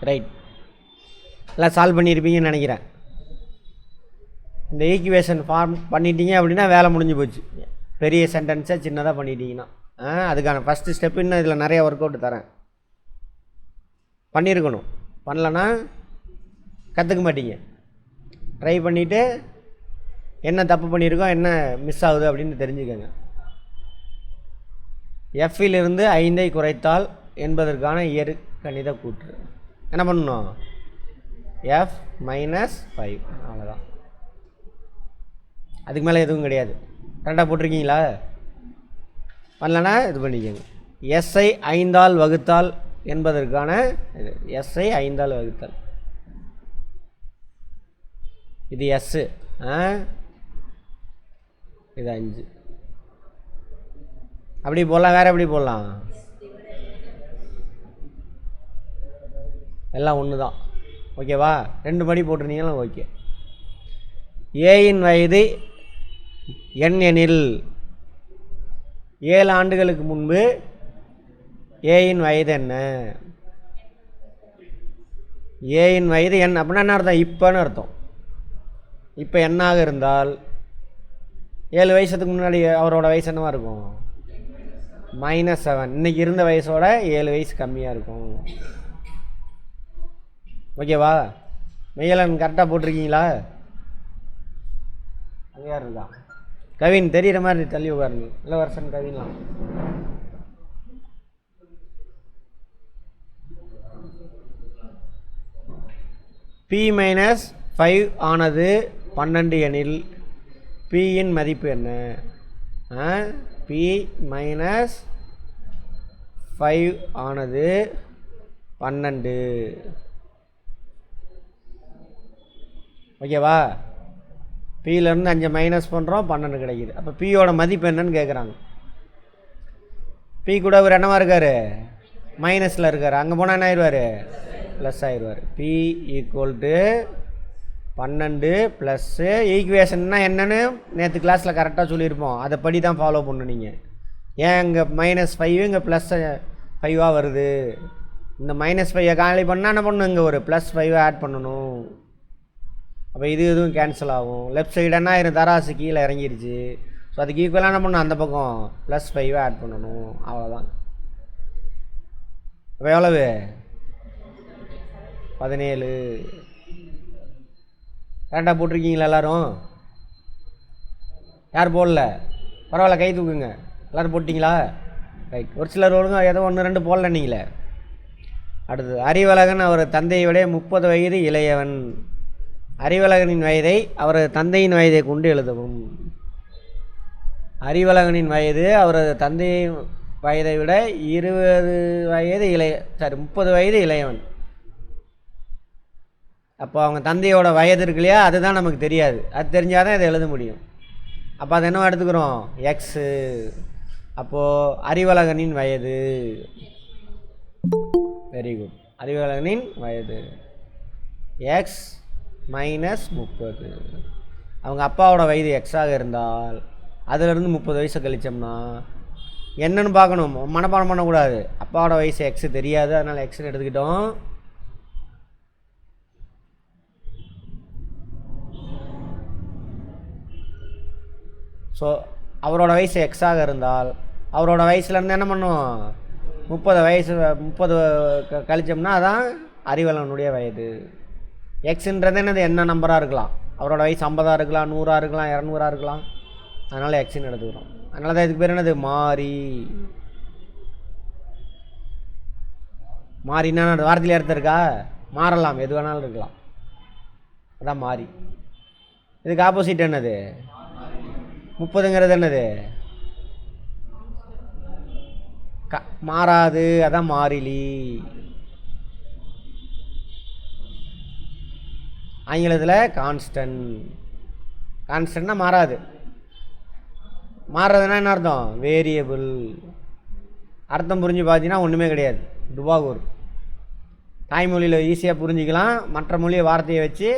Right, எல்லாம் solve பண்ணியிருப்பீங்கன்னு நினைக்கிறேன். இந்த ஈக்குவேஷன் ஃபார்ம் பண்ணிட்டீங்க அப்படின்னா வேலை முடிஞ்சு போச்சு. பெரிய சென்டென்ஸை சின்னதாக பண்ணிட்டீங்கன்னா அதுக்கான ஃபஸ்ட்டு ஸ்டெப்பு இன்னும் இதில் நிறைய ஒர்க் அவுட் தரேன். பண்ணியிருக்கணும், பண்ணலன்னா கற்றுக்க மாட்டீங்க. ட்ரை பண்ணிவிட்டு என்ன தப்பு பண்ணியிருக்கோம், என்ன மிஸ் ஆகுது அப்படின்னு தெரிஞ்சுக்கோங்க. எஃப்பிலிருந்து 5ஐ குறைத்தால் என்பதற்கான இயற்கணித கூற்று என்ன பண்ணணும்? F - 5. அவ்வளோதான், அதுக்கு மேலே எதுவும் கிடையாது. கரெக்டாக போட்டிருக்கீங்களா? பண்ணலன்னா இது பண்ணிக்கோங்க. எஸ்ஐ 5ஆல் வகுத்தால் என்பதற்கான இது எஸ்ஐ 5ஆல் வகுத்தால், இது எஸ்ஸு, இது 5. அப்படி போடலாம், வேறு எப்படி போடலாம்? எல்லாம் ஒன்று தான். ஓகேவா? 2 படி போட்டிருந்தீங்கன்னா ஓகே. ஏயின் வயது n எனில் 7 ஆண்டுகளுக்கு முன்பு ஏயின் வயது என்ன? ஏயின் வயது n அப்படின்னா என்ன அர்த்தம்? இப்போன்னு அர்த்தம். இப்போ என்னாக இருந்தால் 7 வயசுக்கு முன்னாடி அவரோட வயசு என்னவா இருக்கும்? -7. இன்றைக்கி இருந்த வயசோட 7 வயசு கம்மியாக இருக்கும். ஓகேவா? மெய்யலன் கரெக்டாக போட்டிருக்கீங்களா? அங்கே யார் இருக்கா? கவின் தெரிகிற மாதிரி தள்ளி உட்காருங்க. இளவரசன் கவின்லாம் P-5 ஆனது 12 எனில் Pயின் மதிப்பு என்ன? P-5 ஆனது 12. ஓகேவா? பியிலேருந்து 5 மைனஸ் பண்ணுறோம், 12 கிடைக்கிது. அப்போ பியோட மதிப்பு என்னன்னு கேட்குறாங்க. பி கூட ஒரு என்னவா இருக்கார்? மைனஸில் இருக்கார். அங்கே போனால் என்ன ஆயிடுவார்? ப்ளஸ் ஆயிடுவார். பி = 12 ப்ளஸ்ஸு ஈக்குவேஷன்னா என்னென்னு நேற்று கிளாஸில் கரெக்டாக சொல்லியிருப்போம். அதை படி தான் ஃபாலோ பண்ணணும் நீங்கள். ஏன் இங்கே -5 இங்கே +5 வருது? இந்த -5 காலி பண்ணால் என்ன பண்ணணும்? இங்கே ஒரு +5 ஆட் பண்ணணும். அப்போ இது எதுவும் கேன்சல் ஆகும். லெஃப்ட் சைடு என்ன ஆயிரும்? தராசு கீழே இறங்கிருச்சு. ஸோ அதுக்கு ஈக்குவலாக என்ன பண்ணணும்? அந்த பக்கம் +5 ஆட் பண்ணணும். அவ்வளோதான். இப்போ எவ்வளவு? 17. கரெக்டாக போட்டிருக்கீங்களா எல்லோரும்? யார் போடல? பரவாயில்ல, கை தூக்குங்க. எல்லோரும் போட்டிங்களா? ரைட். ஒரு சிலர் ஒழுங்காக ஏதோ 1 2 போடல நீங்களே. அடுத்தது, அறிவழகன் அவர் தந்தையை விட 30 வயது இளையவன். அறிவழகனின் வயதை அவரது தந்தையின் வயதை கொண்டு எழுதவும். அறிவழகனின் வயது அவரது தந்தை வயதை விட 20 வயது 30 வயது இளையவன். அப்போ அவங்க தந்தையோட வயது இருக்கு இல்லையா, அதுதான் நமக்கு தெரியாது. அது தெரிஞ்சால் தான் இதை எழுத முடியும். அப்போ அதை என்னவா எடுத்துக்கிறோம்? எக்ஸு. அப்போது அறிவழகனின் வயது, வெரி குட், அறிவழகனின் வயது எக்ஸ் -30. அவங்க அப்பாவோட வயது எக்ஸாக இருந்தால் அதிலிருந்து 30 வயசை கழிச்சோம்னா என்னன்னு பார்க்கணும், மனப்பாடம் பண்ணக்கூடாது. அப்பாவோட வயசு எக்ஸு தெரியாது, அதனால் எக்ஸ்ன்னு எடுத்துக்கிட்டோம். ஸோ அவரோட வயசு எக்ஸாக இருந்தால் அவரோட வயசுலேருந்து என்ன பண்ணும்? 30 கழிச்சோம்னா அதான் அறிவழகனுடைய வயது. எக்ஸுன்றது என்னது? என்ன நம்பராக இருக்கலாம். அவரோட வயசு 50 இருக்கலாம், 100 இருக்கலாம், 200 இருக்கலாம். அதனால் எக்ஸுன்னு எடுத்துக்கிறோம். அதனால தான் இதுக்கு பேர் என்னது? மாறி. மாறினா வார்த்தையில் அர்த்தம் இருக்கா? மாறலாம், எது வேணாலும் இருக்கலாம். அதான் மாறி. இதுக்கு ஆப்போசிட் என்னது? 30ங்கிறது என்னது? மாறாது, அதான் மாறிலி. ஆங்கிலத்தில் கான்ஸ்டன்ட். கான்ஸ்டன்ட்னா மாறாது. மாறுறதுனா என்ன அர்த்தம்? வேரியபிள். அர்த்தம் புரிஞ்சு பார்த்தீங்கன்னா ஒன்றுமே கிடையாது. துபாகூர். தாய்மொழியில் ஈஸியாக புரிஞ்சிக்கலாம். மற்ற மொழி வார்த்தையை வச்சு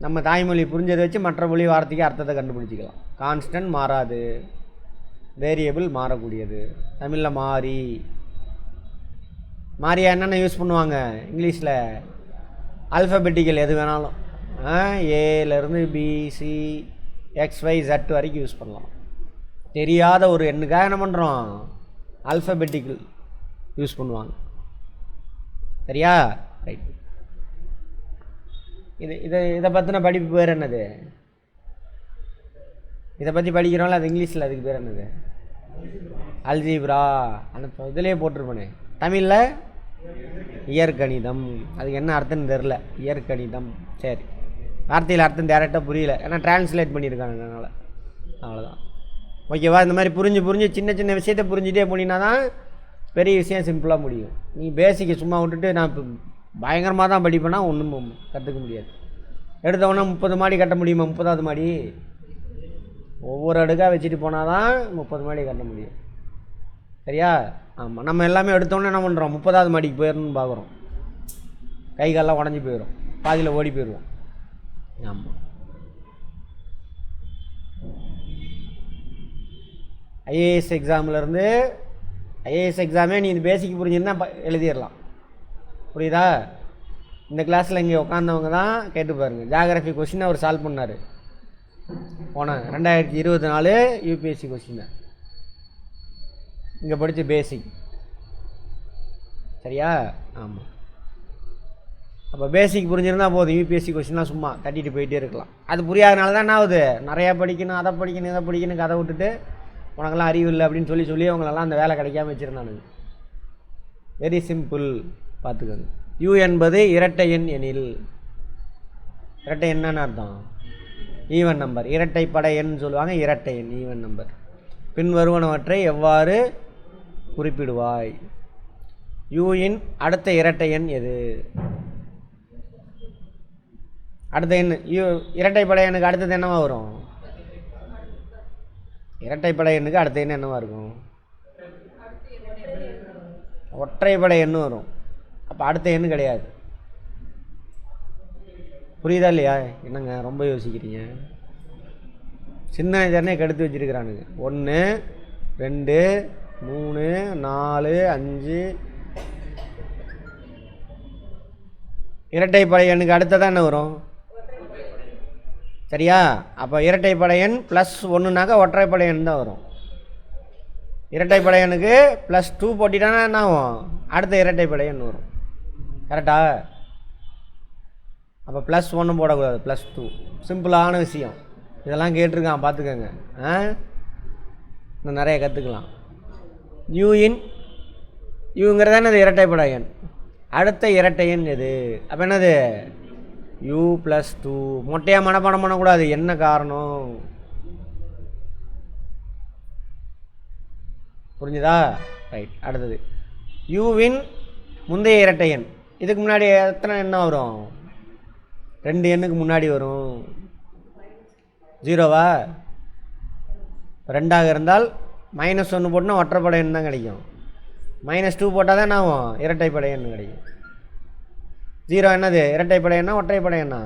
நம்ம தாய்மொழி புரிஞ்சதை வச்சு மற்ற மொழி வார்த்தைக்கு அர்த்தத்தை கண்டுபிடிச்சிக்கலாம். கான்ஸ்டன்ட் மாறாது, வேரியபிள் மாறக்கூடியது. தமிழில் மாறி. மாரியா என்னென்ன யூஸ் பண்ணுவாங்க இங்கிலீஷில்? ஆல்ஃபபெட்டிக்கல் எது வேணாலும் ஏலேருந்து பிசி XYZ வரைக்கும் யூஸ் பண்ணலாம். தெரியாத ஒரு எண்ணுக்காக என்ன பண்ணுறோம்? ஆல்ஃபபெட்டிக்கல் யூஸ் பண்ணுவாங்க. சரியா? ரைட். இதை பற்றின படிப்பு பேர் என்னது? இதை பற்றி படிக்கிறோம்ல, அது இங்கிலீஷில் அதுக்கு பேர் என்னது? அல்ஜீப்ரா. அந்த இதிலே போட்டிருப்பேனே. தமிழில் இயற்கணிதம். அதுக்கு என்ன அர்த்தம்னு தெரில. இயற்கணிதம். சரி, வார்த்தையில் அர்த்தம் டேரெக்டாக புரியல, ஏன்னா டிரான்ஸ்லேட் பண்ணியிருக்காங்க, அதனால். அவ்வளோதான். ஓகேவா? இந்த மாதிரி புரிஞ்சு சின்ன சின்ன விஷயத்தை புரிஞ்சுட்டே போனீங்கன்னா தான் பெரிய விஷயம் சிம்பிளாக முடியும். நீ பேசிக்கை சும்மா விட்டுட்டு நான் இப்போ பயங்கரமாக தான் படிப்பேன்னா ஒன்றும் கற்றுக்க முடியாது. எடுத்தவொடனே 30 மாடி கட்ட முடியுமா? 30வது மாடி ஒவ்வொரு அடுக்காக வச்சுட்டு போனால் தான் 30 மாடி கட்ட முடியும். சரியா? ஆமாம். நம்ம எல்லாமே எடுத்தோன்னே என்ன பண்ணுறோம்? 30வது மாடிக்கு போயிடணும்னு பார்க்குறோம். கை காலெலாம் உடஞ்சி போயிடும், பாதியில் ஓடி போயிடுவோம். ஆமாம். ஐஏஎஸ் எக்ஸாம்லேருந்து ஐஏஎஸ் எக்ஸாமே நீ இது பேசிக் புரிஞ்சுருந்தா எழுதிடலாம். புரியுதா? இந்த கிளாஸில் இங்கே உட்காந்தவங்க தான் கேட்டு பாருங்கள். ஜாகிரஃபி கொஸ்டின் அவர் சால்வ் பண்ணார் போன 2024 யூபிஎஸ்சி கொஸ்டின். இங்கே படித்த பேசிக். சரியா? ஆமாம். அப்போ பேசிக் புரிஞ்சிருந்தா போதும், யூபிஎஸ்சி கொஸ்டின்லாம் சும்மா தட்டிட்டு போயிட்டே இருக்கலாம். அது புரியாதனால தான் என்ன ஆகுது? நிறையா படிக்கணும், அதை படிக்கணும், இதை படிக்கணும், கதை விட்டுட்டு உனக்கெல்லாம் அறிவு இல்லை அப்படின்னு சொல்லி அவங்களெல்லாம் அந்த வேலை கிடைக்காம வச்சுருந்தானுங்க. வெரி சிம்பிள், பார்த்துக்கோங்க. யூ என்பது இரட்டை எண் எனில். இரட்டை என்னன்னு அர்த்தம்? Even number. இரட்டைப்படை எண் சொல்லுவாங்க, இரட்டை எண், ஈவன் நம்பர். பின்வருவனவற்றை எவ்வாறு குறிப்பிடுவாய்? யூயின் அடுத்த இரட்டை எண் எது? அடுத்த எண் இரட்டைப்படை எண்ணுக்கு அடுத்தது என்னவா வரும்? இரட்டைப்படை எண்ணுக்கு அடுத்த எண் என்னவா இருக்கும்? ஒற்றைப்படை எண்ணு வரும். அப்போ அடுத்த எண்ணு கிடையாது. புரியுதா இல்லையா? என்னங்க ரொம்ப யோசிக்கிறீங்க? சிந்தனை திறனை கெடுத்து வச்சிருக்கிறானுங்க. 1 2 3 4 5 இரட்டைப்படை எண்ணுக்கு அடுத்ததான் என்ன வரும்? சரியா? அப்போ இரட்டைப்படை எண் +1னாக்கா ஒற்றைப்படை எண் தான் வரும். இரட்டைப்படை எண்ணுக்கு +2 போட்டிட்டானா என்ன ஆகும்? அடுத்த இரட்டைப்படை எண் வரும். கரெக்டா? அப்போ +1 போடக்கூடாது, +2. சிம்பிளான விஷயம். இதெல்லாம் கேட்டிருக்கான், பார்த்துக்கோங்க. இன்னும் நிறைய கற்றுக்கலாம். யூங்கிறது என்னது? இரட்டைப்படை எண். அடுத்த இரட்டை எண் எது? அப்போ என்னது? U+2. மொட்டையாக மனப்பாடம் பண்ணக்கூடாது. என்ன காரணம்? புரிஞ்சுதா? ரைட். அடுத்தது யூவின் முந்தைய இரட்டை எண். இதுக்கு முன்னாடி எத்தனை எண்ணம் வரும்? 2 எண்ணுக்கு முன்னாடி வரும். 0வா? 2ஆக இருந்தால் -1 போட்டால் ஒற்றைப்படை எண் தான் கிடைக்கும். -2 போட்டால் தான் என்ன ஆகும்? இரட்டைப்படை எண் கிடைக்கும். 0 என்னது? இரட்டைப்படை எண்ணா ஒற்றைப்படை எண்ணா?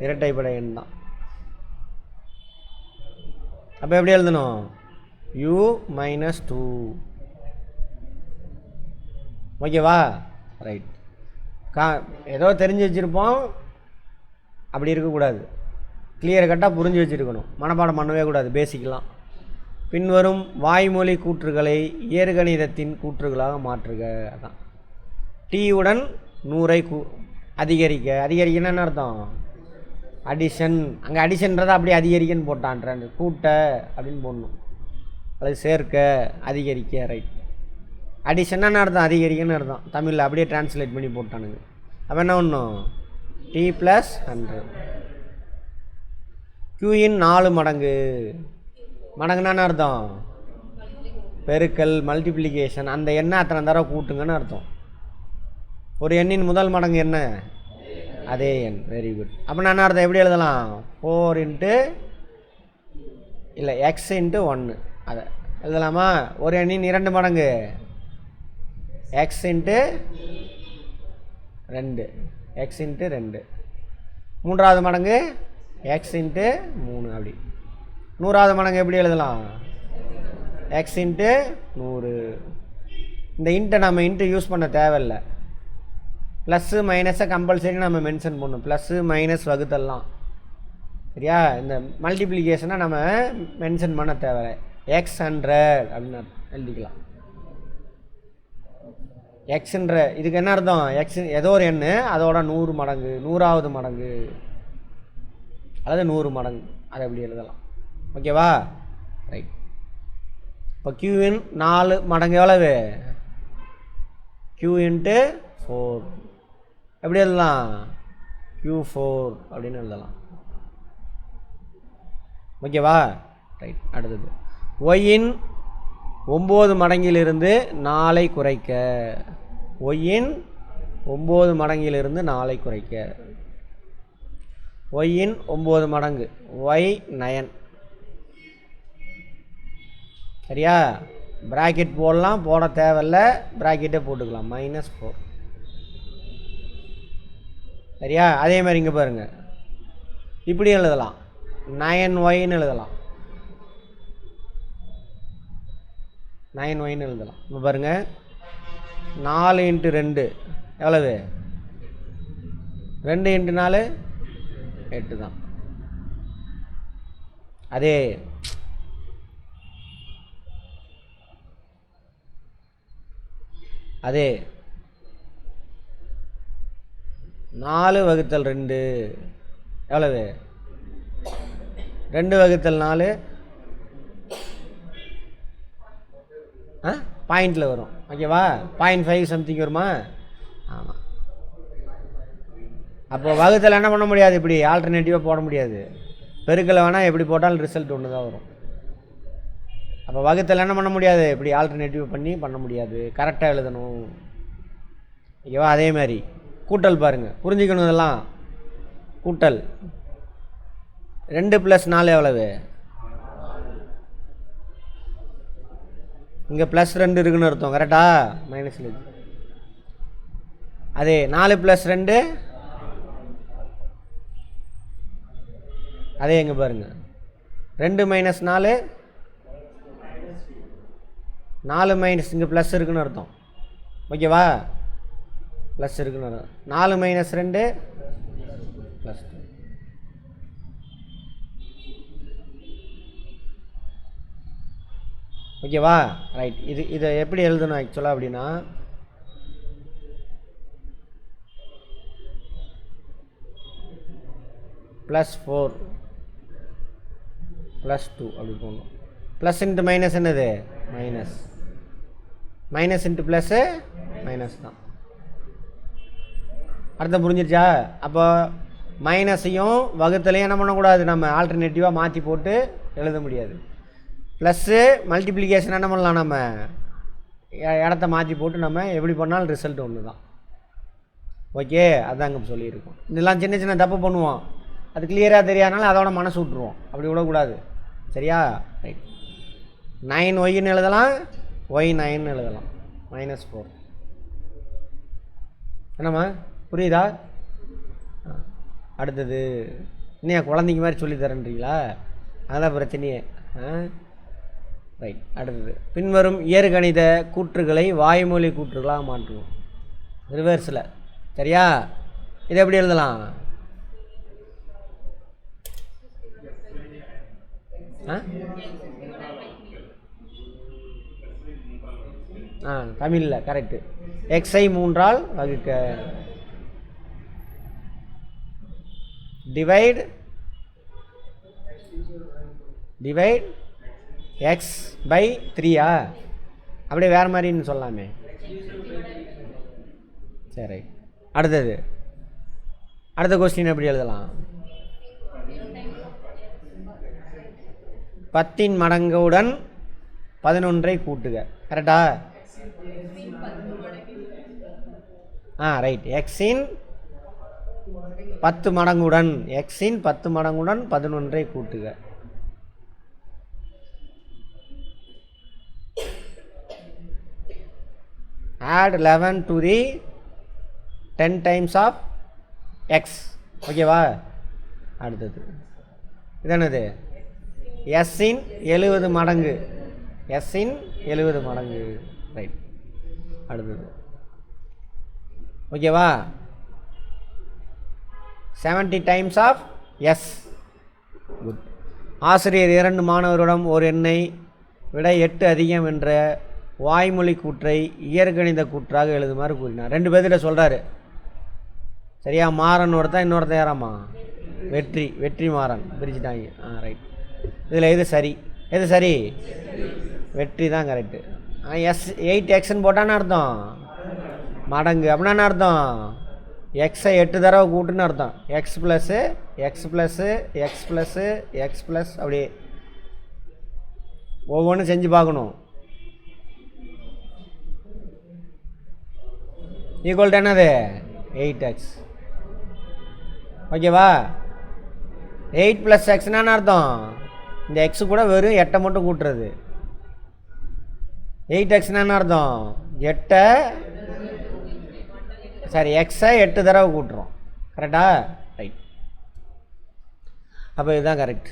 இரட்டைப்படை எண் தான். அப்போ எப்படி எழுதணும்? U-2. ஓகேவா? ரைட். ஏதோ தெரிஞ்சு வச்சுருப்போம், அப்படி இருக்கக்கூடாது. கிளியர் கட்டாக புரிஞ்சு வச்சுருக்கணும். மனப்பாடம் பண்ணவே கூடாது. பேசிக்கலாம். பின்வரும் வாய்மொழி கூற்றுகளை இயற்கணிதத்தின் கூற்றுகளாக மாற்றுக. அதான் டீயுடன் 100ஐ அதிகரிக்கன்னு என்ன அர்த்தம்? அடிஷன். அங்கே அடிஷன்றதை அப்படியே அதிகரிக்கன்னு போட்டான். கூட்ட அப்படின்னு போடணும். அது சேர்க்க, அதிகரிக்க. ரைட். அடிஷன்னு அர்த்தம்? அதிகரிக்கன்னு அர்த்தம். தமிழில் அப்படியே டிரான்ஸ்லேட் பண்ணி போட்டானுங்க. அப்போ என்ன ஒன்றும் T+100. Qயின் 4 மடங்கு. மடங்குன்னு அர்த்தம்? பெருக்கல், மல்டிப்ளிகேஷன். அந்த எண்ணை அத்தனை தடவை கூட்டுங்கன்னு அர்த்தம். ஒரு எண்ணின் முதல் மடங்கு என்ன? அதே எண். Very good. அப்போ நான் அர்த்தம் எப்படி எழுதலாம்? 4 இல்லை x × 1 அதை எழுதலாமா? ஒரு எண்ணின் 2 மடங்கு x × 2, x × 2. 3வது மடங்கு x × 3. அப்படி 100வது மடங்கு எப்படி எழுதலாம்? x × 100. இந்த இன்ட்டை நம்ம இன்ட்டு யூஸ் பண்ண தேவையில்லை. ப்ளஸ்ஸு மைனஸை கம்பல்சரி நம்ம மென்ஷன் பண்ணணும். ப்ளஸ்ஸு மைனஸ் வகுத்தல்லாம் சரியா. இந்த மல்டிப்ளிகேஷனை நம்ம மென்ஷன் பண்ண தேவை. x100 அப்படின்னு எழுதிக்கலாம். எக்ஸுன்ற இதுக்கு என்ன அர்த்தம்? எக்ஸ் ஏதோ ஒரு எண் அதோட 100 மடங்கு, 100வது மடங்கு அல்லது 100 மடங்கு, அதை எப்படி எழுதலாம். ஓகேவா? ரைட். இப்போ q இன் 4 மடங்கு எவ்வளவு? q இன்ட்டு 4 எப்படி எழுதலாம்? q4 அப்படின்னு எழுதலாம். ஓகேவா? ரைட். அடுத்தது ஒய்யின் 9 மடங்கிலிருந்து 4ஐ குறைக்க. ஒய்யின் 9 மடங்கிலிருந்து 4ஐ குறைக்க. ஒய்யின் 9 மடங்கு y9 சரியா. பிராக்கெட் போடலாம், போட தேவையில்ல, பிராக்கெட்டே போட்டுக்கலாம். -4 சரியா. அதே மாதிரி இங்கே பாருங்கள், இப்படி எழுதலாம். 9yன்னு எழுதலாம். 9yன்னு எழுதலாம். இப்போ பாருங்கள், 4 × 2 எவ்வளவு? 2 × 4 8 தான். அதே அதே 4 வகுத்தல் 2 எவ்வளவு? 2 வகுத்தல் 4 பாயிண்டில் வரும். ஓகேவா? 0.5 சம்திங் வருமா? ஆமாம். அப்போ வகுத்தல் என்ன பண்ண முடியாது, இப்படி ஆல்டர்னேட்டிவாக போட முடியாது. பெருக்கலை வேணால் எப்படி போட்டாலும் ரிசல்ட் ஒன்று தான் வரும். அப்போ வகுத்தல் என்ன பண்ண முடியாது, இப்படி ஆல்டர்னேட்டிவ் பண்ண முடியாது, கரெக்டாக எழுதணும். ஓகேவா? அதே மாதிரி கூட்டல் பாருங்கள், புரிஞ்சுக்கணும் இதெல்லாம். கூட்டல் 2 + 4 எவ்வளவு? இங்கே +2 இருக்குன்னு அர்த்தம், கரெக்டா? மைனஸில் இருக்கு. அதே 4 + 2 அதே எங்கே பாருங்கள், 2 - 4 4 மைனஸ், இங்கே ப்ளஸ் இருக்குன்னு அர்த்தம். ஓகேவா? ப்ளஸ் இருக்குன்னு அர்த்தம். 4 - 2 +2. ஓகேவா? ரைட். இதை எப்படி எழுதணும் ஆக்சுவலாக அப்படின்னா, +4 +2 அப்படி போகணும். ப்ளஸ் இன்ட்டு மைனஸ் என்னது? Minus. Minus into plus minus தான். அர்த்தம் புரிஞ்சிருச்சா? அப்போ மைனஸையும் வகுத்தலையும் என்ன பண்ணக்கூடாது, நம்ம ஆல்டர்னேட்டிவாக மாற்றி போட்டு எழுத முடியாது. ப்ளஸ்ஸு மல்டிப்ளிகேஷன் என்ன பண்ணலாம், நம்ம இடத்த மாற்றி போட்டு நம்ம எப்படி பண்ணாலும் ரிசல்ட் ஒன்று தான். ஓகே, அதாங்க சொல்லியிருக்கோம். இதெல்லாம் சின்ன சின்ன தப்பு பண்ணுவோம், அது கிளியராக தெரியாதனால அதோட மனசு விட்ருவோம். அப்படி விடக்கூடாது. சரியா? ரைட். 9yன்னு எழுதலாம், y9ன்னு எழுதலாம். -4. என்னம்மா புரியுதா? அடுத்தது இன்னும் குழந்தைங்க மாதிரி சொல்லித்தரேன்றீங்களா? அதான் பிரச்சனையே. ரைட். அடுத்தது பின்வரும் இயற்கணித கூற்றுகளை வாய்மொழி கூற்றுகளாக மாற்றுவோம். ரிவர்ஸில். சரியா? இதை எப்படி எழுதலாம்? தமிழில் கரெக்டு. எக்ஸை 3ஆல் வகுக்க. டிவைட் x/3 அப்படியே வேறு மாதிரின்னு சொல்லலாமே. சரி. அடுத்த கொஸ்டின் எப்படி எழுதலாம்? 10 மடங்குடன் 11ஐ கூட்டுக. கரெக்டா? ரைட். எக்ஸின் 10 மடங்குடன் 11ஐ கூட்டுக. add 11 to the 10 times of x. ஓகேவா? அடுத்தது இது என்னது? s இன் 70 மடங்கு. ரைட். அடுத்தது ஓகேவா 70 டைம்ஸ் ஆஃப் எஸ். குட். ஆசிரியர் 2 மாணவரிடம் ஒரு எண்ணை விட 8 அதிகம் என்ற வாய்மொழி கூற்றை இயற்கணித கூற்றாக எழுதுமாறு கூறினார். 2 பேர்கிட்ட சொல்கிறாரு சரியா. மாறன் ஒருத்தன், இன்னொருத்தன் யாராம்மா வெற்றி மாறன் பிரிச்சுட்டாங்க. ரைட். இதில் எது சரி? எது சரி? வெற்றி தான் கரெக்டு. எஸ் 8xன்னு போட்டான்னு அர்த்தம் மடங்கு. அப்படின்னா அர்த்தம் எக்ஸை 8 தடவை கூட்டுன்னு அர்த்தம். X plus X plus X plus X plus அப்படியே ஒவ்வொன்றும் செஞ்சு பார்க்கணும். ஈக்குவல் டு என்னது 8x. ஓகேவா. 8 + xன்னு அர்த்தம் இந்த எக்ஸு கூட வெறும் 8 மட்டும் கூட்டுறது. 8xன்னு அர்த்தம் 8 சரி எக்ஸை 8 தடவை கூட்டுறோம். கரெக்டா? ரைட். அப்போ இதுதான் கரெக்ட்.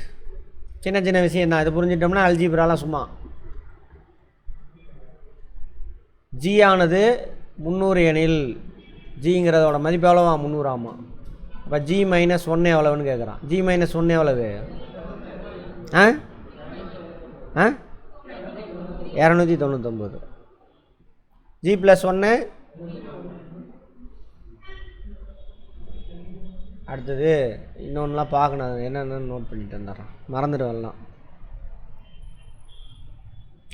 சின்ன சின்ன விஷயம் தான். இது புரிஞ்சிட்டோம்னா அல்ஜீப்ராலாம் சும்மா. ஜி ஆனது 300 எனில் ஜிங்கிறதோட மதிப்பு எவ்வளோவா? 300 ஆமாம். அப்போ ஜி -1 எவ்வளவுன்னு கேட்குறான். ஜி -1 எவ்வளவு? 299. ஜி +1 அடுத்தது இன்னொன்றுலாம் பார்க்கணும். என்னென்னு நோட் பண்ணிட்டு வந்துடுறோம், மறந்துடுவேன்லாம்.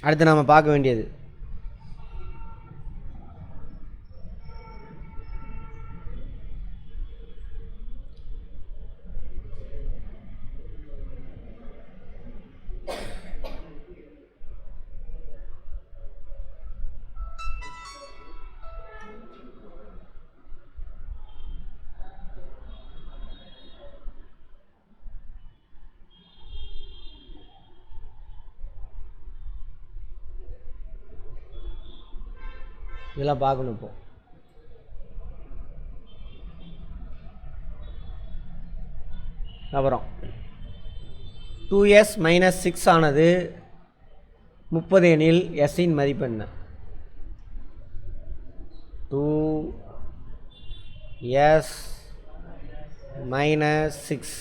அடுத்து நாம் பார்க்க வேண்டியது இதெல்லாம் பார்க்கணும். இப்போ அப்புறம் 2s - 6 ஆனது 30 எனில் எஸ்ஸின் மதிப்பு என்ன? 2s - 6.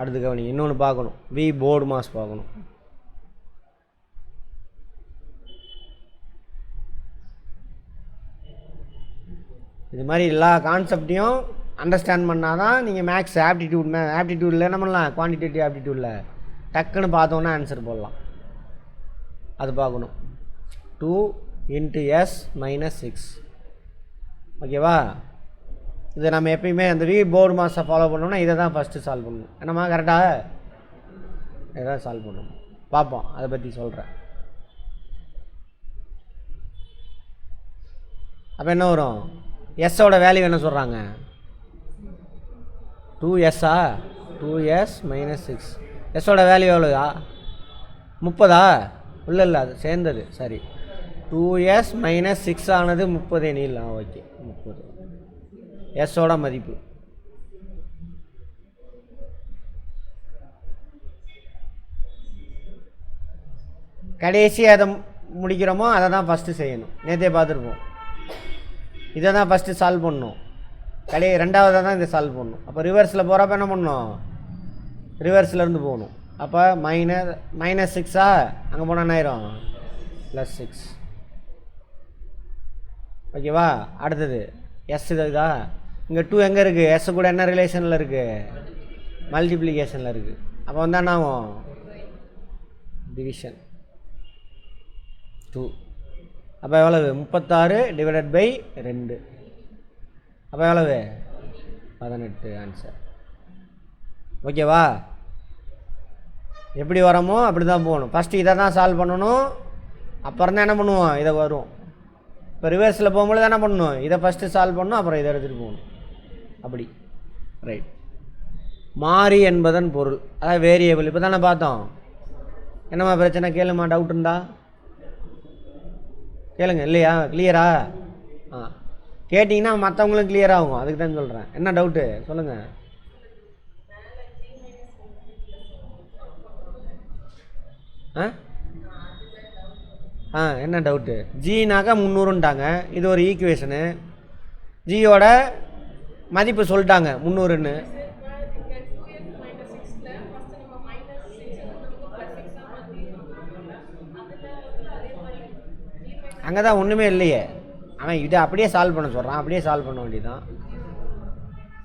அடுத்து கவனிங்க, இன்னொன்று பார்க்கணும். வி போர்டு மாஸ் பார்க்கணும். இது மாதிரி எல்லா கான்செப்டையும் அண்டர்ஸ்டாண்ட் பண்ணால் தான் நீங்கள் மேக்ஸ் ஆப்டிடியூடில் என்ன பண்ணலாம், குவான்டிடேட்டிவ் ஆப்டிடியூடில் டக்குன்னு பார்த்தோன்னா ஆன்சர் போடலாம். அது பார்க்கணும். 2 × s - 6. ஓகேவா. இதை நம்ம எப்பயுமே அந்த போர்டு மாஸை ஃபாலோ பண்ணோம்னா இதை தான் ஃபஸ்ட்டு சால்வ் பண்ணணும். என்னம்மா கரெக்டாக இதை தான் சால்வ் பண்ணணும். பார்ப்போம், அதை பற்றி சொல்கிறேன். அப்போ என்ன வரும்? எஸ்ஸோட வேல்யூ என்ன சொல்கிறாங்க? 2s 2s - 6. எஸ்ஸோட வேல்யூ எவ்வளோதா? 30 இல்லை அது சேர்ந்தது. சரி, 2s - 6 ஆனது 30 எனில் ஓகே 30 எஸ்ஸோட மதிப்பு. கடைசி அதை முடிக்கிறோமோ அதை தான் ஃபஸ்ட்டு செய்யணும். நேற்றே பார்த்துருப்போம். இதை தான் ஃபஸ்ட்டு சால்வ் பண்ணணும். ரெண்டாவதாக தான் இதை சால்வ் பண்ணணும். அப்போ ரிவர்ஸில் போகிறப்ப என்ன பண்ணணும்? ரிவர்ஸ்லேருந்து போகணும். அப்போ -6 அங்கே போனால் என்ன ஆயிரும்? +6. ஓகேவா. அடுத்தது எஸ் இதா. இங்கே 2 எங்கே இருக்குது? எஸ் கூட என்ன ரிலேஷனில் இருக்குது? மல்டிப்ளிகேஷனில் இருக்குது. அப்போ வந்து என்ன ஆகும்? டிவிஷன் 2. அப்போ எவ்வளவு? 36/2. அப்போ எவ்வளவு? 18 ஆன்சர். ஓகேவா. எப்படி வரோமோ அப்படி தான் போகணும். ஃபஸ்ட்டு இதை தான் சால்வ் பண்ணணும். அப்புறம் தான் என்ன பண்ணுவோம்? இதை வரும். இப்போ ரிவர்ஸில் போகும்போது என்ன பண்ணணும்? இதை ஃபஸ்ட்டு சால்வ் பண்ணணும், அப்புறம் இதை எடுத்துகிட்டு போகணும். அப்படி ரைட். மாறி என்பதன் பொருள், அதாவது வேரியபிள். இப்போ தானே பார்த்தோம். என்னம்மா பிரச்சனை? கேளுமா, டவுட் இருந்தா கேளுங்க. இல்லையா? கிளியரா? கேட்டிங்கன்னா மற்றவங்களும் கிளியர் ஆகும். அதுக்கு தான் சொல்கிறேன். என்ன டவுட்டு சொல்லுங்கள். என்ன டவுட்டு? ஜினாக்கா 300ன்ட்டாங்க. இது ஒரு ஈக்குவேஷனு. ஜியோட மதிப்பு சொல்லிட்டாங்க 300ன்னு. அங்கே தான் ஒன்றுமே இல்லையே. அவன் இதை அப்படியே சால்வ் பண்ண சொல்கிறான். அப்படியே சால்வ் பண்ண வேண்டியதுதான்.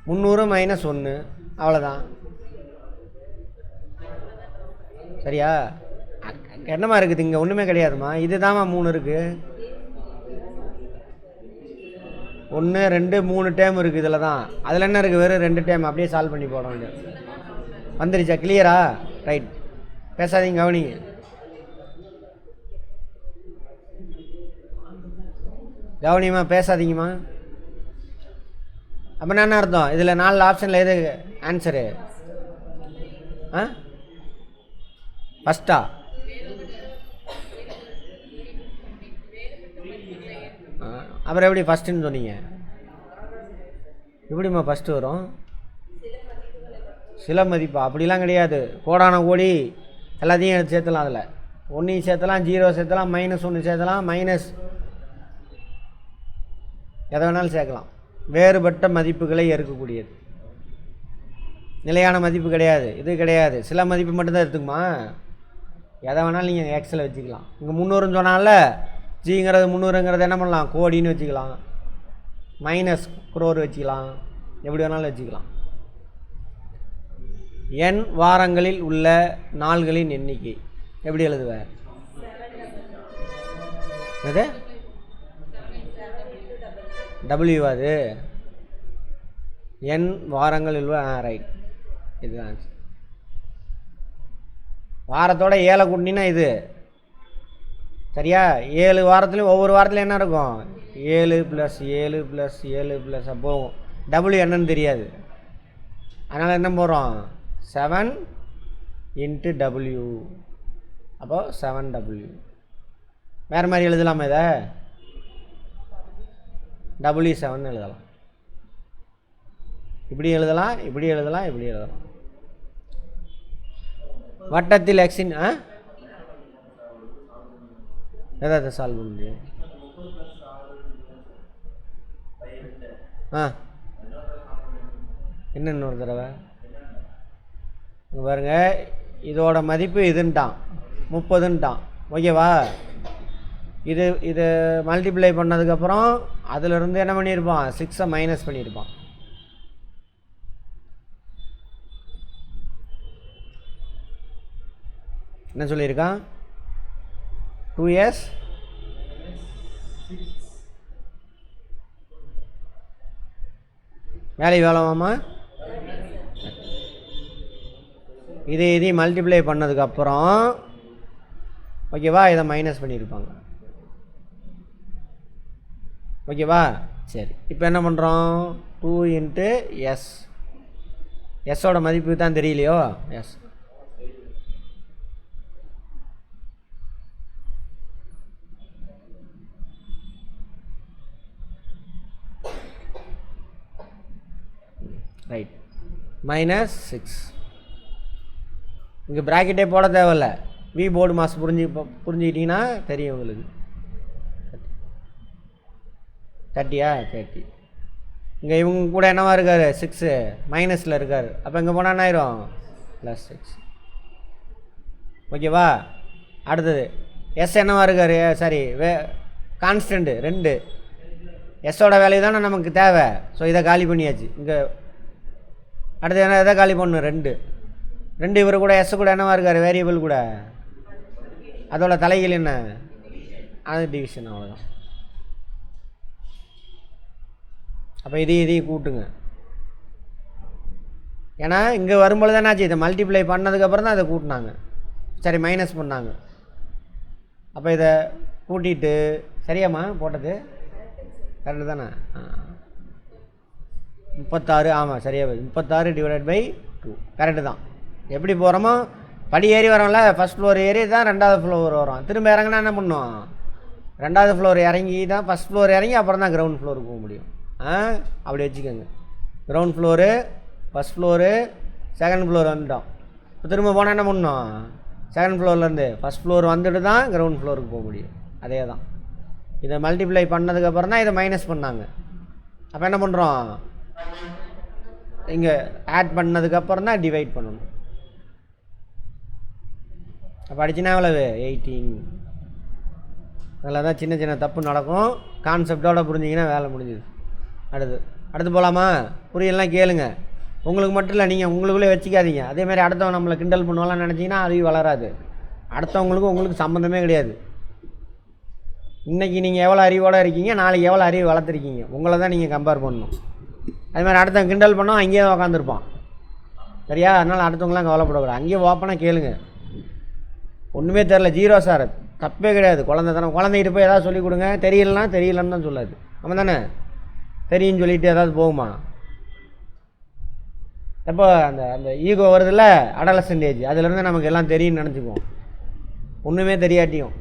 300 - 1 அவ்வளோதான். சரியா? என்னமா இருக்குது? இங்கே ஒன்றுமே கிடையாதுமா. இது தாம்மா 3 இருக்குது. 1 2 3 டேம் இருக்குது இதில் தான். அதில் என்ன இருக்குது? வெறும் 2 டேம். அப்படியே சால்வ் பண்ணி போட வேண்டியது. வந்துருச்சா? கிளியரா? ரைட். பேசாதீங்க, கவனிங்க. கவனியம்மா, பேசாதீங்கம்மா. அப்போ என்ன அர்த்தம்? இதில் 4 ஆப்ஷனில் எது ஆன்சரு? ஃபஸ்ட்டா? அப்புறம் எப்படி ஃபஸ்ட்டுன்னு சொன்னீங்க? எப்படிம்மா ஃபஸ்ட்டு வரும்? சில மதிப்பா? அப்படிலாம் கிடையாது. கோடான கோடி எல்லாத்தையும் எடுத்து சேர்த்தலாம். அதில் 1 சேர்த்தலாம், 0 சேர்த்தலாம், -1 சேர்த்தலாம், மைனஸ் எதை வேணாலும் சேர்க்கலாம். வேறுபட்ட மதிப்புகளை எடுக்கக்கூடியது. நிலையான மதிப்பு கிடையாது. இது கிடையாது. சில மதிப்பு மட்டும்தான் எடுத்துக்குமா? எதை வேணாலும் நீங்கள் எக்ஸில் வச்சுக்கலாம். இங்கே 300ன்னு சொன்னால ஜிங்கிறது 300ங்கிறது என்ன பண்ணலாம்? கோடின்னு வச்சுக்கலாம், மைனஸ் குரோர் வச்சுக்கலாம், எப்படி வேணாலும் வச்சுக்கலாம். n வாரங்களில் உள்ள நாள்களின் எண்ணிக்கை எப்படி எழுதுவேன்? அது W. அது n வாரங்களில் ரைட். இதுதான் வாரத்தோட 7 கூட்டினா இது. சரியா? 7 வாரத்துலையும் ஒவ்வொரு வாரத்துலையும் என்ன இருக்கும்? 7 + 7 + 7 + போகும். W என்னன்னு தெரியாது. அதனால் என்ன போகிறோம்? 7 × W. அப்போ 7W. வேறு மாதிரி எழுதலாமா? இதை W7 எழுதலாம். இப்படி எழுதலாம், இப்படி எழுதலாம், இப்படி எழுதலாம். வட்டத்தில் எக்ஸின் எதாவது சால்வ் பண்ண முடியும்? இன்னொரு தடவை பாருங்க. இதோட மதிப்பு இதுன்ட்டான், 30ன்ட்டான். ஓகேவா? இது மல்டிப்ளை பண்ணதுக்கப்புறம் அதிலிருந்து என்ன பண்ணியிருப்பான்? 6 மைனஸ் பண்ணியிருப்பான். என்ன சொல்லியிருக்கான்? 2s value எவ்வளோவாம்மா? இதையும் மல்டிப்ளை பண்ணதுக்கப்புறம் ஓகேவா, இதை மைனஸ் பண்ணியிருப்பாங்க. ஓகேவா? சரி, இப்போ என்ன பண்ணுறோம்? 2 × s. எஸ்ஸோட மதிப்பு தான் தெரியலையோ? S right. -6. இங்கே ப்ராக்கெட்டே போட தேவையில்ல. வி போர்டு மாஸ் புரிஞ்சுக்கிட்டிங்கன்னா தெரியும் உங்களுக்கு. 30. 30. இங்கே இவங்க கூட என்னவா இருக்கார்? 6 மைனஸில் இருக்கார். அப்போ இங்கே போனால் என்ன ஆயிரும்? +6. ஓகேவா? அடுத்தது எஸ் என்னவா இருக்கார்? Sorry, constant 2. எஸ்ஸோட வேல்யூ தானே நமக்கு தேவை. ஸோ இதை காலி பண்ணியாச்சு. இங்கே அடுத்து என்ன? எதை காலி பண்ணணும்? 2. இவர் கூட எஸ் கூட என்னவா இருக்கார்? வேரியபிள் கூட. அதோட தலைகள் என்ன? அது டிவிஷன். அவ்வளோதான். அப்போ இதையும் கூட்டுங்க. ஏன்னா இங்கே வரும்பொழுது என்னாச்சு? இதை மல்டிப்ளை பண்ணதுக்கப்புறம் தான் அதை கூட்டினாங்க. சரி, மைனஸ் பண்ணாங்க. அப்போ இதை கூட்டிட்டு சரியாம்மா போட்டது கரெக்டு தானே? 36. ஆமாம், சரியா. 36 / 2 கரெக்டு தான். எப்படி போகிறோமோ படி ஏறி வரோம்ல, ஃபஸ்ட் ஃப்ளோர் ஏறி தான் 2வது ஃப்ளோர் வரும். திரும்ப இறங்கினா என்ன பண்ணும்? 2வது ஃப்ளோர் இறங்கி தான் ஃபஸ்ட் ஃப்ளோர் இறங்கி அப்புறம் தான் கிரவுண்ட் ஃப்ளோருக்கு போக முடியும். அப்படி வச்சுக்கோங்க. Ground floor, first floor, second floor வந்துட்டோம். இப்போ திரும்ப போனால் என்ன பண்ணணும்? செகண்ட் ஃப்ளோர்லேருந்து ஃபஸ்ட் ஃப்ளோர் வந்துட்டு தான் கிரவுண்ட் ஃப்ளோருக்கு போக முடியும். அதே தான். இதை மல்டிப்ளை பண்ணதுக்கப்புறம் தான் இதை மைனஸ் பண்ணாங்க. அப்போ என்ன பண்ணுறோம், இங்கே ஆட் பண்ணதுக்கப்புறம் தான் டிவைட் பண்ணணும். அப்போ அடிச்சுன்னா எவ்வளவு 18. அதில் தான் சின்ன சின்ன தப்பு நடக்கும். கான்செப்டோடு புரிஞ்சிங்கன்னா வேலை முடிஞ்சுது. அடுத்து போகலாமா? புரியலாம் கேளுங்க. உங்களுக்கு மட்டும் இல்லை, நீங்கள் உங்களுக்குள்ளே வச்சுக்காதீங்க. அதேமாதிரி அடுத்தவங்க நம்மளை கிண்டல் பண்ணுவாங்களான்னு நினச்சிங்கன்னா அறிவு வளராது. அடுத்தவங்களுக்கும் உங்களுக்கு சம்மந்தமே கிடையாது. இன்றைக்கி நீங்கள் எவ்வளோ அறிவோடு இருக்கீங்க, நாளைக்கு எவ்வளோ அறிவு வளர்த்துருக்கீங்க, உங்களை தான் நீங்கள் கம்பேர் பண்ணணும். அதுமாதிரி அடுத்தவங்க கிண்டல் பண்ணோம் அங்கேயே உக்காந்துருப்பான். சரியா? அதனால் அடுத்தவங்களாம் கவலைப்படக்கூடாது. அங்கேயே ஓப்பனாக கேளுங்க. ஒன்றுமே தெரில, ஜீரோ சார், தப்பே கிடையாது. குழந்தைகிட்ட போய் ஏதாவது சொல்லிக் கொடுங்க. தெரியலன்னு தான் சொல்லாது. ஆமாம் தானே? தெரியும்னு சொல்லிட்டு ஏதாவது போகுமா? எப்போ அந்த அந்த ஈகோ வருதில்ல, அடலசன்ட் ஏஜ், அதுலேருந்து நமக்கு எல்லாம் தெரியும்னு நினச்சிக்குவோம். ஒன்றுமே தெரியாட்டியும்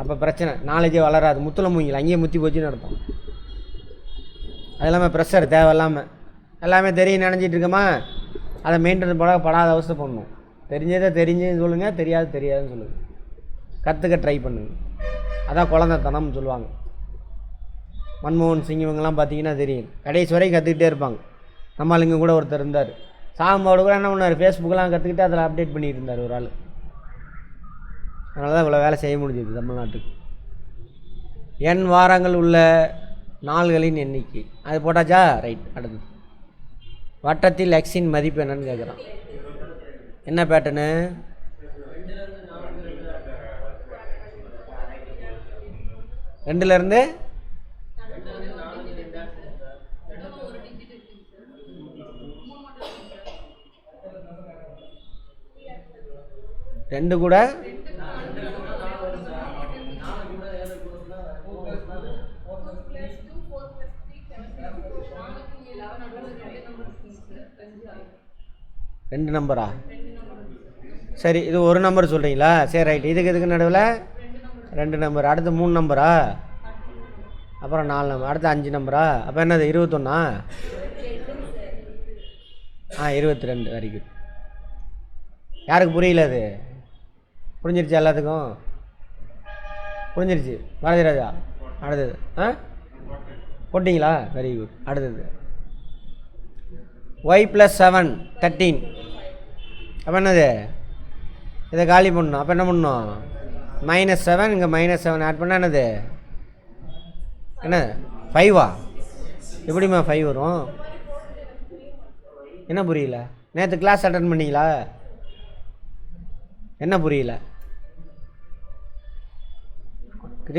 அப்போ பிரச்சனை, நாலேஜே வளராது. முத்துல மூங்கில் அங்கேயே முத்தி போச்சுன்னு அர்த்தம். அது இல்லாமல் ப்ரெஷர் தேவையில்லாமல் எல்லாமே தெரியும் நினச்சிட்டு இருக்கோமா, அதை மெயின்டைன் படாத அவஸ்தை பண்ணணும். தெரிஞ்சதை தெரிஞ்சுன்னு சொல்லுங்கள், தெரியாதுன்னு சொல்லுங்கள். கற்றுக்க ட்ரை பண்ணுங்க. அதான் குழந்தைத்தனம்னு சொல்லுவாங்க. மன்மோகன் சிங் இவங்கெல்லாம் பார்த்தீங்கன்னா தெரியும், கடைசி வரைக்கும் கற்றுக்கிட்டே இருப்பாங்க. நம்மளுங்க கூட ஒருத்தர் இருந்தார், சாம்போடு கூட என்ன பண்ணார், ஃபேஸ்புக்கெலாம் கற்றுக்கிட்டு அதில் அப்டேட் பண்ணிகிட்டு இருந்தார் ஒரு ஆள். அதனால தான் இவ்வளோ வேலை செய்ய முடிஞ்சது தமிழ்நாட்டுக்கு. எண் வாரங்கள் உள்ள நாள்களின் எண்ணிக்கை அது போட்டாச்சா? ரைட். அடுத்தது வட்டத்தில் எக்ஸின் மதிப்பு என்னன்னு கேட்குறான். என்ன பேட்டர்னு? ரெண்டுலேருந்து ரெண்டு கூட ரெண்டு நம்பரா? சரி, இது ஒரு நம்பர் சொல்கிறீங்களா? சரி ரைட். இதுக்கு நடுவில் ரெண்டு நம்பர். அடுத்து 3 நம்பரா? அப்புறம் 4 நம்பர். அடுத்து 5 நம்பரா? அப்போ என்னது 21? 22. Very good. யாருக்கு புரியல? அது புரிஞ்சிருச்சு? எல்லாத்துக்கும் புரிஞ்சிருச்சு. பாரதிராஜா அடுத்தது போட்டிங்களா? Very good. அடுத்தது y + 7 13. அப்போ என்னது? இதை காலி பண்ணணும். அப்போ என்ன பண்ணணும்? -7. இங்கே -7 ஆட் பண்ணால் என்னது? என்ன 5ஆ? எப்படிம்மா 5 வரும்? என்ன புரியல? நேற்று கிளாஸ் அட்டன் பண்ணிங்களா? என்ன புரியல?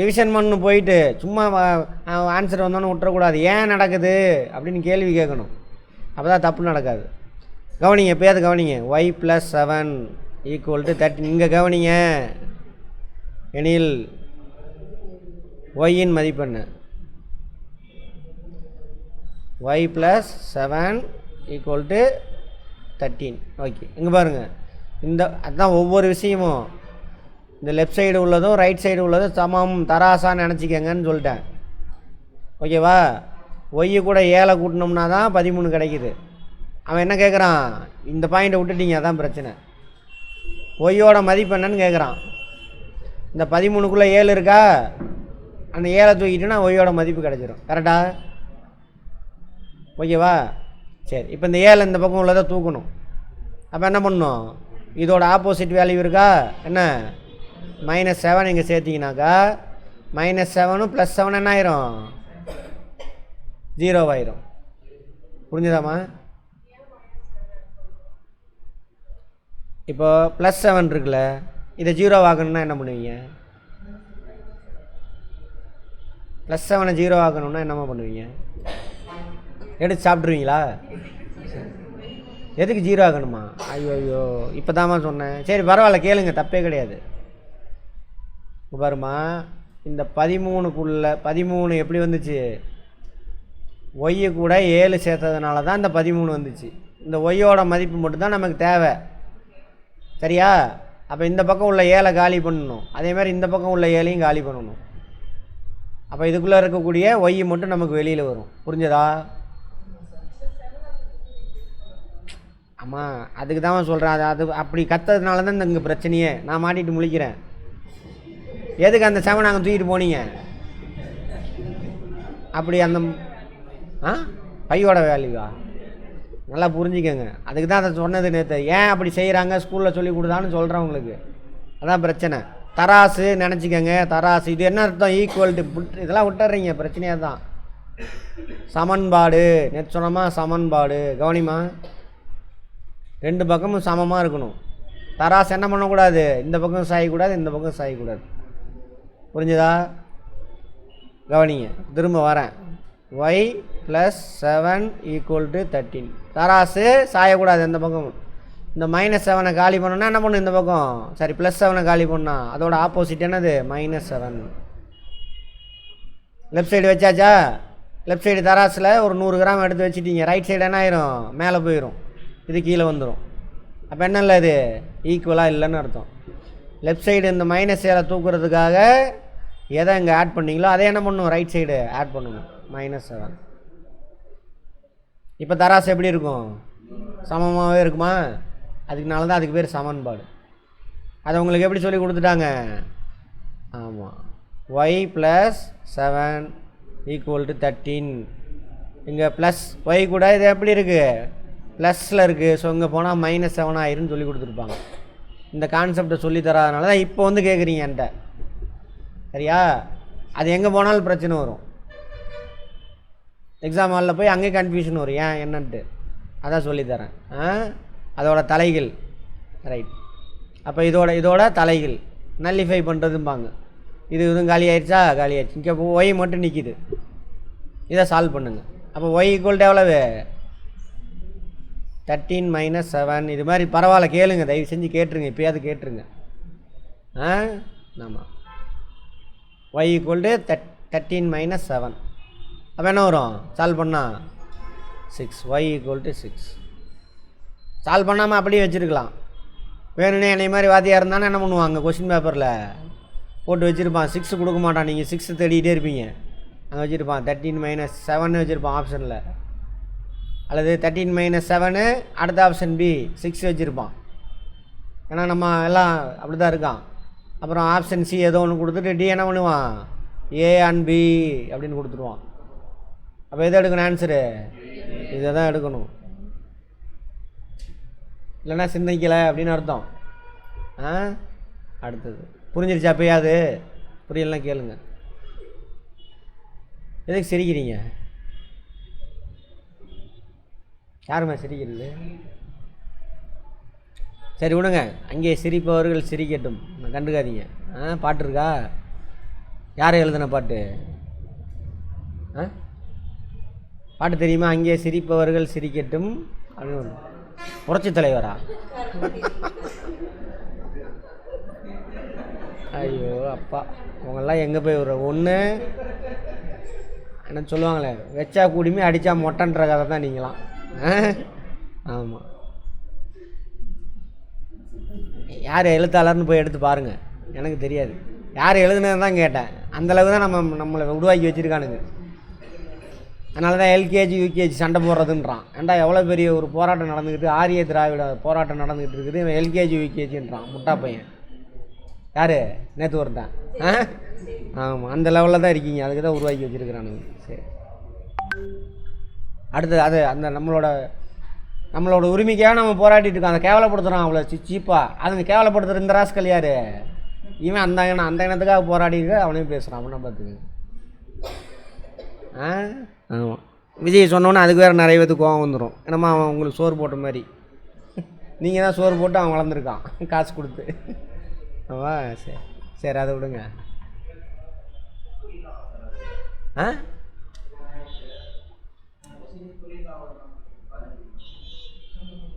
ரிவிஷன் பண்ணு போயிட்டு சும்மா ஆன்சர் வந்தோன்னு விட்டுறக்கூடாது. ஏன் நடக்குது அப்படின்னு கேள்வி கேட்கணும். அப்போ தான் தப்பு நடக்காது. கவனிங்க, எப்போயாவது கவனிங்க. y + 7 = 13. இங்கே கவனிங்க, எனில் ஒய்யின் மதிப்பு என்ன? y + 7 = 13. ஓகே, இங்கே பாருங்கள். அதுதான் ஒவ்வொரு விஷயமும் இந்த லெஃப்ட் சைடு உள்ளதும் ரைட் சைடு உள்ளதும் சமம், தராசான்னு நினச்சிக்கங்கன்னு சொல்லிட்டேன். ஓகேவா? ஒய்யை கூட 7 கூட்டினோம்னா தான் 13 கிடைக்குது. அவன் என்ன கேட்குறான்? இந்த பாயிண்ட்டை விட்டுட்டீங்க, அதான் பிரச்சனை. ஒய்யோட மதிப்பு என்னன்னு கேட்குறான். இந்த 13க்குள்ளே 7 இருக்கா? அந்த 7 தூக்கிட்டுனா ஒய்யோட மதிப்பு கிடச்சிரும். கரெக்டா? ஓகேவா? சரி, இப்போ இந்த 7 இந்த பக்கம் உள்ளதை தூக்கணும். அப்போ என்ன பண்ணணும்? இதோட ஆப்போசிட் வேல்யூ இருக்கா? என்ன? -7 இங்கே சேர்த்திங்கனாக்கா -7 + 7 என்ன ஆயிரும்? 0 ஆயிரும். புரிஞ்சுதாம்மா? இப்போ +7 இருக்குல்ல, இதை 0 ஆகணும்னா என்ன பண்ணுவீங்க? +7 0 ஆகணும்னா என்னம்மா பண்ணுவீங்க? எடுத்து சாப்பிட்ருவீங்களா? எதுக்கு 0 ஆகணுமா? ஐயோ, இப்போ தாம்மா சொன்னேன். சரி பரவாயில்ல, கேளுங்க, தப்பே கிடையாது. பாருமா, இந்த 13க்குள்ள 13 எப்படி வந்துச்சு? ஒய்யை கூட 7 சேர்த்ததுனால தான் இந்த 13 வந்துச்சு. இந்த ஒய்யோட மதிப்பு மட்டும்தான் நமக்கு தேவை. சரியா? அப்போ இந்த பக்கம் உள்ள 7 காலி பண்ணணும், அதே மாதிரி இந்த பக்கம் உள்ள 7ஐயும் காலி பண்ணணும். அப்போ இதுக்குள்ளே இருக்கக்கூடிய ஒய் மட்டும் நமக்கு வெளியில் வரும். புரிஞ்சதா? ஆமாம், அதுக்கு தான் சொல்கிறேன். அது அப்படி கத்ததுனால தான் இங்கே பிரச்சனையே. நான் மாட்டிட்டு முழிக்கிறேன். எதுக்கு அந்த 7 அங்கே தூக்கிட்டு போனீங்க? அப்படி அந்த பையோட வேல்யூவா? நல்லா புரிஞ்சுக்கங்க. அதுக்கு தான் அதை சொன்னது நேற்று. ஏன் அப்படி செய்கிறாங்க, ஸ்கூலில் சொல்லி கொடுத்தான்னு சொல்கிறேன் உங்களுக்கு. அதான் பிரச்சனை. தராசு நினச்சிக்கங்க. தராசு இது என்ன அர்த்தம்? ஈக்குவல்ட்டு இதெல்லாம் விட்டுறீங்க, பிரச்சனையாக தான். சமன்பாடு நேற்று சொன்னோமா, சமன்பாடு கவனிமா, 2 பக்கமும் சமமாக இருக்கணும். தராசு என்ன பண்ணக்கூடாது, இந்த பக்கம் சாயக்கூடாது, இந்த பக்கம் சாயக்கூடாது. புரிஞ்சுதா? கவனிங்க, திரும்ப வரேன். y + 7 = 13. தராசு சாயக்கூடாது எந்த பக்கம். இந்த -7 காலி பண்ணோன்னா என்ன பண்ணும் இந்த பக்கம்? சரி, +7 காலி பண்ணா அதோட ஆப்போசிட் என்னது? -7. லெஃப்ட் சைடு வச்சாச்சா? லெஃப்ட் சைடு தராசில் ஒரு 100 கிராம் எடுத்து வச்சுட்டீங்க. ரைட் சைடு என்ன ஆயிரும்? மேலே போயிடும், இது கீழே வந்துடும். அப்போ என்ன இல்லை, இது ஈக்குவலாக இல்லைன்னு அர்த்தம். லெஃப்ட் சைடு இந்த -7 தூக்குறதுக்காக எதை இங்கே ஆட் பண்ணிங்களோ அதே என்ன பண்ணணும்? ரைட் சைடு ஆட் பண்ணணும், -7. இப்போ தராசு எப்படி இருக்கும்? சமமாகவே இருக்குமா? அதுக்குனால தான் அதுக்கு பேர் சமன்பாடு. அதை உங்களுக்கு எப்படி சொல்லி கொடுத்துட்டாங்க? ஆமாம், y + 7 = 13. இங்கே ப்ளஸ் y கூட இது எப்படி இருக்குது? ப்ளஸில் இருக்குது. ஸோ இங்கே போனால் -7 ஆயிருன்னு சொல்லி கொடுத்துருப்பாங்க. இந்த கான்செப்டை சொல்லி தராதனால தான் இப்போ வந்து கேட்குறீங்க என்கிட்ட. சரியா? அது எங்கே போனாலும் பிரச்சனை வரும். எக்ஸாம் ஹாலில் போய் அங்கேயே கன்ஃபியூஷன் வரும், ஏன் என்னன்ட்டு. அதான் சொல்லித்தரேன். அதோட தலைகள். ரைட். அப்போ இதோட தலைகள் நல்லிஃபை பண்ணுறதும்பாங்க. இதுவும் காலி ஆயிடுச்சா? காலி ஆயிடுச்சு. இங்கே ஒய் மட்டும் நிற்கிது. இதை சால்வ் பண்ணுங்கள். அப்போ y = எவ்வளவு? 13 - 7. இது மாதிரி பரவாயில்ல, கேளுங்க, தயவு செஞ்சு கேட்டுருங்க, இப்போயாவது கேட்டுருங்க. ஆமாம், y = 13 - 7. அப்போ என்ன வரும் சால்வ் பண்ணால்? 6. y = 6. சால்வ் பண்ணாமல் அப்படியே வச்சுருக்கலாம். வேணும்னே என்னை மாதிரி வாத்தியாக இருந்தானே என்ன பண்ணுவாங்க, கொஸ்டின் பேப்பரில் போட்டு வச்சுருப்பான். 6 கொடுக்க மாட்டான். நீங்கள் 6 தேடிகிட்டே இருப்பீங்க. அங்கே வச்சுருப்பான் 13 - 7 வச்சுருப்பான் ஆப்ஷனில். அல்லது 13 - 7 அடுத்த ஆப்ஷன் பி 6 வச்சுருப்பான். ஏன்னா நம்ம எல்லாம் அப்படி தான் இருக்கான். அப்புறம் ஆப்ஷன் சி ஏதோ ஒன்று கொடுத்துட்டு டி என்ன பண்ணுவான்? ஏ அண்ட் பி அப்படின்னு கொடுத்துருவான். அப்போ எதை எடுக்கணும் ஆன்சரு? இதை தான் எடுக்கணும். இல்லைன்னா சிந்திக்கலை அப்படின்னு அர்த்தம். அடுத்தது புரிஞ்சிருச்சா? அப்போயாது புரியலாம் கேளுங்க. எதுக்கு சிரிக்கிறீங்க? யாருமா சிரிக்கிறது? சரி விடுங்க, அங்கே சிரிப்பவர்கள் சிரிக்கட்டும், கண்டுக்காதீங்க. பாட்டு இருக்கா? யார் எழுதின பாட்டு? பாட்டு தெரியுமா? அங்கே சிரிப்பவர்கள் சிரிக்கட்டும் அப்படின்னு. புரட்சி தலைவரா? ஐயோ அப்பா, உங்கெல்லாம் எங்கே போய் ஒரு ஒன்று என்ன சொல்லுவாங்களே, வச்சா கூடியுமே அடித்தா மொட்டன்ற கதை தான் நீங்களாம். ஆமாம், யார் எழுத்தாளர்னு போய் எடுத்து பாருங்கள். எனக்கு தெரியாது யார் எழுதுனது தான் கேட்டேன். அந்தளவு தான் நம்மளை உருவாக்கி வச்சுருக்கானுங்க. அதனால தான் எல்கேஜி யூகேஜி சண்டை போடுறதுன்றான். ஏன்டா எவ்வளோ பெரிய ஒரு போராட்டம் நடந்துக்கிட்டு, ஆரிய திராவிட போராட்டம் நடந்துக்கிட்டு இருக்குது, இவன் எல்கேஜி யூகேஜின்றான் முட்டா பையன். யார்? நேற்று ஒருத்தான். ஆமாம், அந்த லெவலில் தான் இருக்கீங்க. அதுக்கு தான் உருவாக்கி வச்சுருக்கிறானுங்க. சரி, அடுத்தது அது அந்த நம்மளோட உரிமைக்காக நம்ம போராட்டிகிட்டு இருக்கோம். அதை கேவலப்படுத்துகிறான் அவ்வளோ சீப்பாக. அதுங்க கேவலப்படுத்துகிற இந்த ராஸ்கல் யார்? இவன் அந்த இனத்துக்காக போராடிட்டு அவனையும் பேசுகிறான். அப்படின்னா பார்த்துக்கு. ஆமாம், விஜய் சொன்னோன்னே அதுக்கு வேறு நிறைய பேருக்கு கோவம் வந்துடும். என்னம்மா அவன் உங்களுக்கு சோறு போட்ட மாதிரி, நீங்கள் தான் சோறு போட்டு அவன் வளர்ந்துருக்கான் காசு கொடுத்து. ஆமா, சரி சரி, அதை விடுங்க.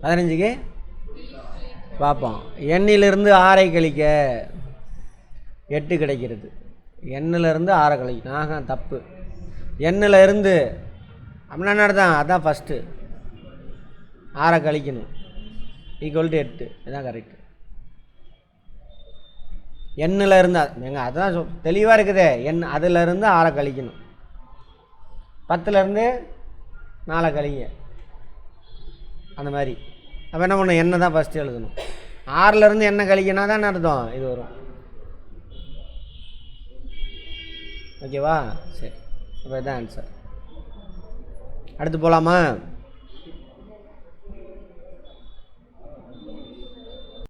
15க்கு பார்ப்போம். எண்ணிலிருந்து 6ஐ கழிக்க 8 கிடைக்கிறது. எண்ணிலிருந்து 6 கழிக்கணும். தப்பு. எண்ணில் இருந்து அப்படின்னா என்ன அர்த்தம்? அதான் ஃபஸ்ட்டு 6 கழிக்கணும் = 8. இதுதான் கரெக்டு. எண்ணில் இருந்தால் எங்கள் அதுதான் தெளிவாக இருக்குதே. அதிலிருந்து 6 கழிக்கணும். 10லேருந்து 4 கழிங்க, அந்த மாதிரி. அப்போ என்ன பண்ணணும்? எண்ணெய் தான் ஃபஸ்ட்டு எழுதணும். 6லேருந்து எண்ணெய் கழிக்கனா தான் அர்த்தம் இது வரும். ஓகேவா? சரி, அப்போ இதுதான் ஆன்சர். அடுத்து போகலாமா?